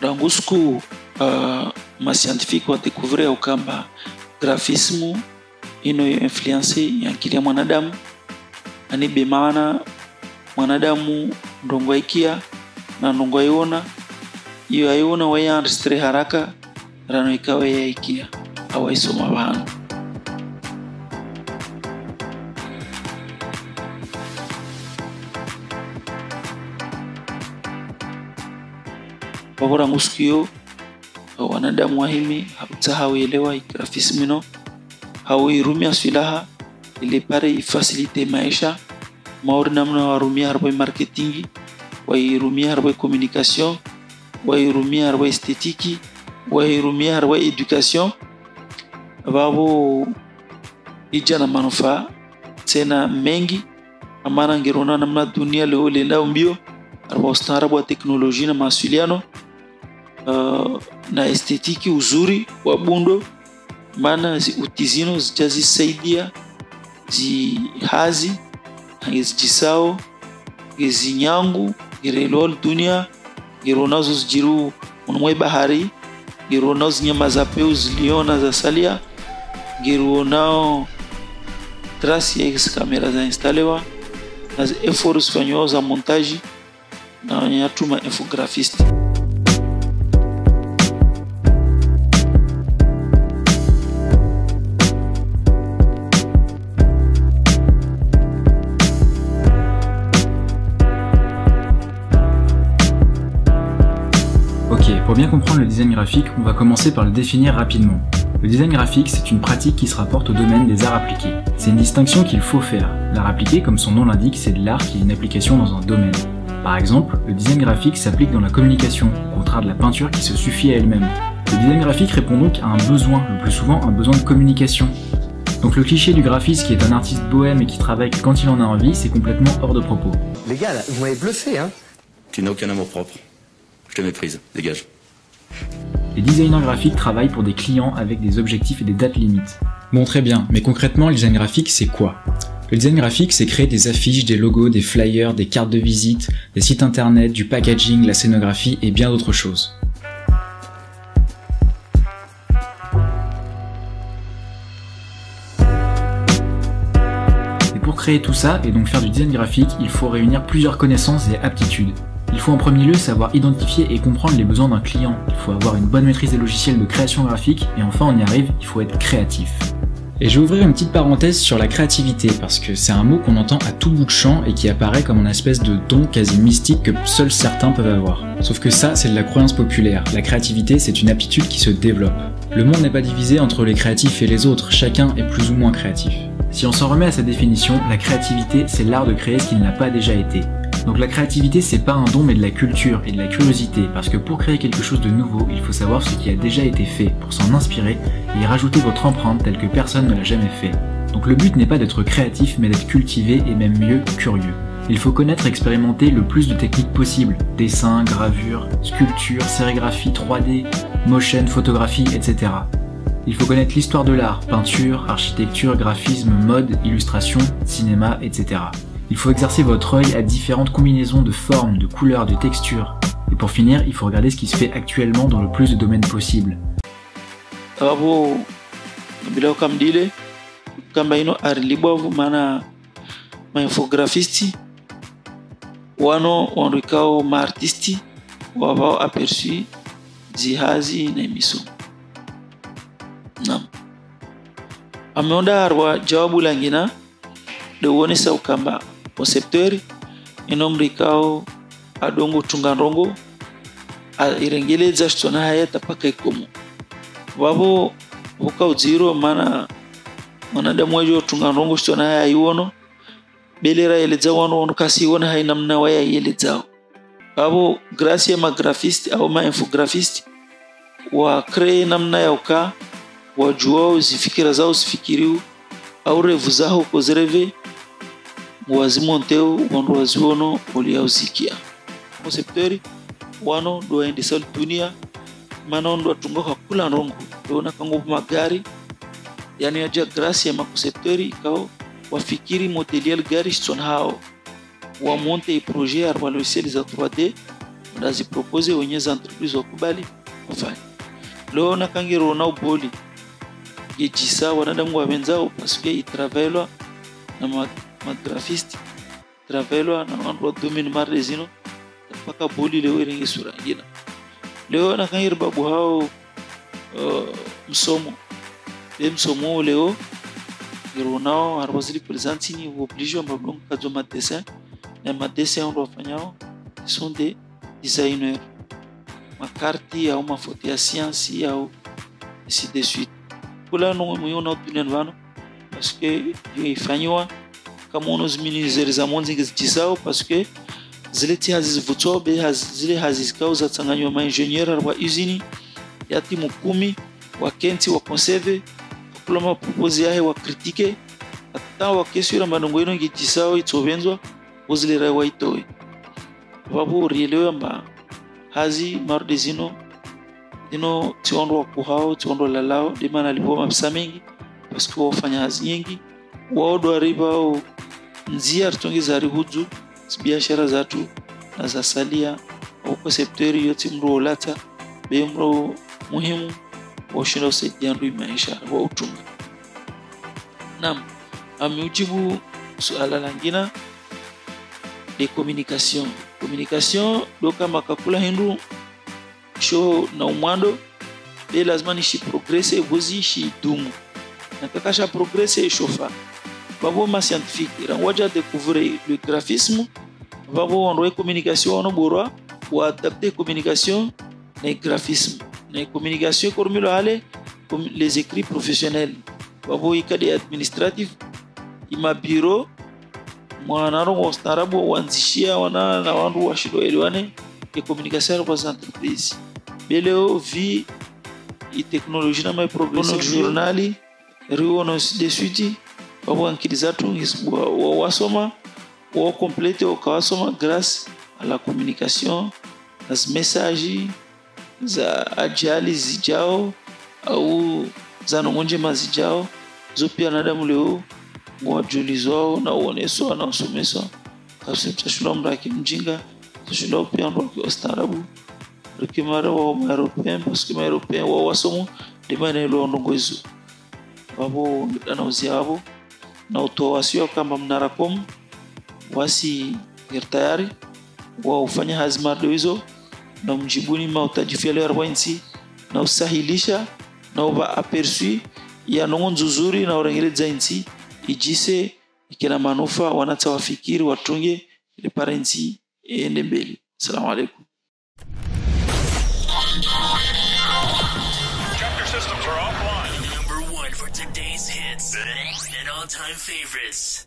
Rangusku mascientifique wa découvrir kwamba grafismu ino influence ya akili ya mwanadamu, ani bimana mwanadamu ndongo ikia na ndongo iona iyo aiona waya enregistre haraka rano ikawa ya ikia au isoma bana. Wabora muskio wanadamu wahimi hautahawielewa grafismu ino hawirumia silaha ili pare ifacilite maisha maori namna warumia harbo marketing wairumia harbo communication wairumia harbo esthétique wairumia harbo education babo ijana manufaa tena mengi amana ngirona namna dunia leo lenda mbio harbo stara wa teknolojia na mawasiliano na esthétique uzuri wa bundo maana utizino zijazisaidia zihazi hangizijisao gizinyangu girelol dunia gironazo zijiru unumwe bahari gironazo nyama za peu ziliona za salia gironao trasi ya hizi kamera za instalewa na efforts fanyo za montage na nyatuma infographiste. Pour bien comprendre le design graphique, on va commencer par le définir rapidement. Le design graphique, c'est une pratique qui se rapporte au domaine des arts appliqués. C'est une distinction qu'il faut faire. L'art appliqué, comme son nom l'indique, c'est de l'art qui a une application dans un domaine. Par exemple, le design graphique s'applique dans la communication, au contraire de la peinture qui se suffit à elle-même. Le design graphique répond donc à un besoin, le plus souvent un besoin de communication. Donc le cliché du graphiste qui est un artiste bohème et qui travaille quand il en a envie, c'est complètement hors de propos. Les gars, là, vous m'avez bluffé, hein. Tu n'as aucun amour propre. Je te méprise, dégage. Les designers graphiques travaillent pour des clients avec des objectifs et des dates limites. Bon, très bien, mais concrètement, le design graphique, c'est quoi? Le design graphique, c'est créer des affiches, des logos, des flyers, des cartes de visite, des sites internet, du packaging, la scénographie et bien d'autres choses. Et pour créer tout ça, et donc faire du design graphique, il faut réunir plusieurs connaissances et aptitudes. Il faut en premier lieu savoir identifier et comprendre les besoins d'un client. Il faut avoir une bonne maîtrise des logiciels de création graphique et enfin on y arrive, il faut être créatif. Et je vais ouvrir une petite parenthèse sur la créativité parce que c'est un mot qu'on entend à tout bout de champ et qui apparaît comme une espèce de don quasi mystique que seuls certains peuvent avoir. Sauf que ça, c'est de la croyance populaire. La créativité, c'est une aptitude qui se développe. Le monde n'est pas divisé entre les créatifs et les autres, chacun est plus ou moins créatif. Si on s'en remet à sa définition, la créativité, c'est l'art de créer ce qui n'a pas déjà été. Donc la créativité, c'est pas un don mais de la culture et de la curiosité, parce que pour créer quelque chose de nouveau, il faut savoir ce qui a déjà été fait, pour s'en inspirer et y rajouter votre empreinte telle que personne ne l'a jamais fait. Donc le but n'est pas d'être créatif mais d'être cultivé et même mieux, curieux. Il faut connaître et expérimenter le plus de techniques possibles, dessin, gravure, sculpture, sérigraphie 3D, motion, photographie, etc. Il faut connaître l'histoire de l'art, peinture, architecture, graphisme, mode, illustration, cinéma, etc. Il faut exercer votre œil à différentes combinaisons de formes, de couleurs, de textures. Et pour finir, il faut regarder ce qui se fait actuellement dans le plus de domaines possibles. Abo bila kamdile kamba ino arlibovu mana ma infographisti wano wanrikao ma artisti wao aperçu zihazi na emiso. Naam. Ameonda arwa jawabu langina de wonesa ukamba concepteur inomrikao adongo tungarongo irengeleza shitona hayata paka ikomo wabo ukao zero mana mwanadamu wajo tungarongo shitona haya iwono belera eleza wano kasi wona haina mna waya yelezao wabo gracia ma graphiste au ma infographiste wa cree namna ya uka wajua zifikira zao zifikiriu au revu zao kozereve wazimonteo wano waziono uliauzikia concepteur wano do endesal dunia mana ndo atungoka kula rongo doona kango magari yani aja gracia ma concepteur ikao wafikiri modelier gari son hao wa monte projet arba logiciel za 3D ndazi propose wenye za entreprise wakubali wafanye. Leo na kangiro na uboli yejisa wanadamu wenzao parce que itravelwa na ma graphiste travelwa na watu wa domaine marezino mpaka boli leo irengi sura ngina. Leo na kangiro babu hao msomo leo nao arbazili présenti ni obligé mabongo kazo ma dessin na ma dessin on wafanyao sont des designers makarti au mafoto ya science au ainsi de suite. Kula no muyona tunenvano parce que ifanywa kama unos ministères za monzi ngizisao parce que zileti hazivutobe zile hazikauza tsanganywa ma ingénieur wa usine ya timu 10 wa kenti wa conserve kula ma propose yahe wa critique ata wa kesura manongo ino ngijisao itsobenzwa uzilera wa itoe babu rielewa mba hazi mardezino dino tiondo kuhao tiondo lalao dimana liboma pesa mingi parce que wafanya hazi nyingi waodo ariba au nzia rutongi za rihudu biashara zatu na za salia au kwa sektori yote mro lata be mro muhimu washinda usaidia ndu maisha wa utunga. Naam, ameujibu suala langina de communication doka makakula hindu show na umwando be lazima nishi progresse gozi shi dumu na kakasha progresse shofa babo ma scientifique rangoja découvrir le graphisme babo onroe communication no borwa ou adapter communication na graphisme na communication kormilo ale comme les écrits professionnels babo ikade administratif ima bureau mwanaro wa starabu wanzishia wana na wandu washido eliwane ke communication kwa entreprise beleo vi i technologie na mai progression journali riwono de suite babo ankilizatu wa wasoma wa complete wakawasoma grâce à la communication as messages za ajali zijao au za nongonje mazijao zopia nadamu leo mwajulizwao na uoneswa na usomeswa kasi mtashula mraki mjinga tashula pia mraki ostarabu rikimara wa European parce que European wa wasomo demana ilo ndongo hizo babo anauzia hapo na utowasio kama mnarakom wasi tayari wa ufanya hazmardo hizo na mjibuni mautajifia arwainsi na usahilisha na uba aperçu ya nongo nzuri na urengele zainsi ijise ikina manufa wanatawafikiri watunge ile parenti ende mbele. Assalamu alaikum. Chapter systems are offline. Number 1 for today's hits and all-time favorites.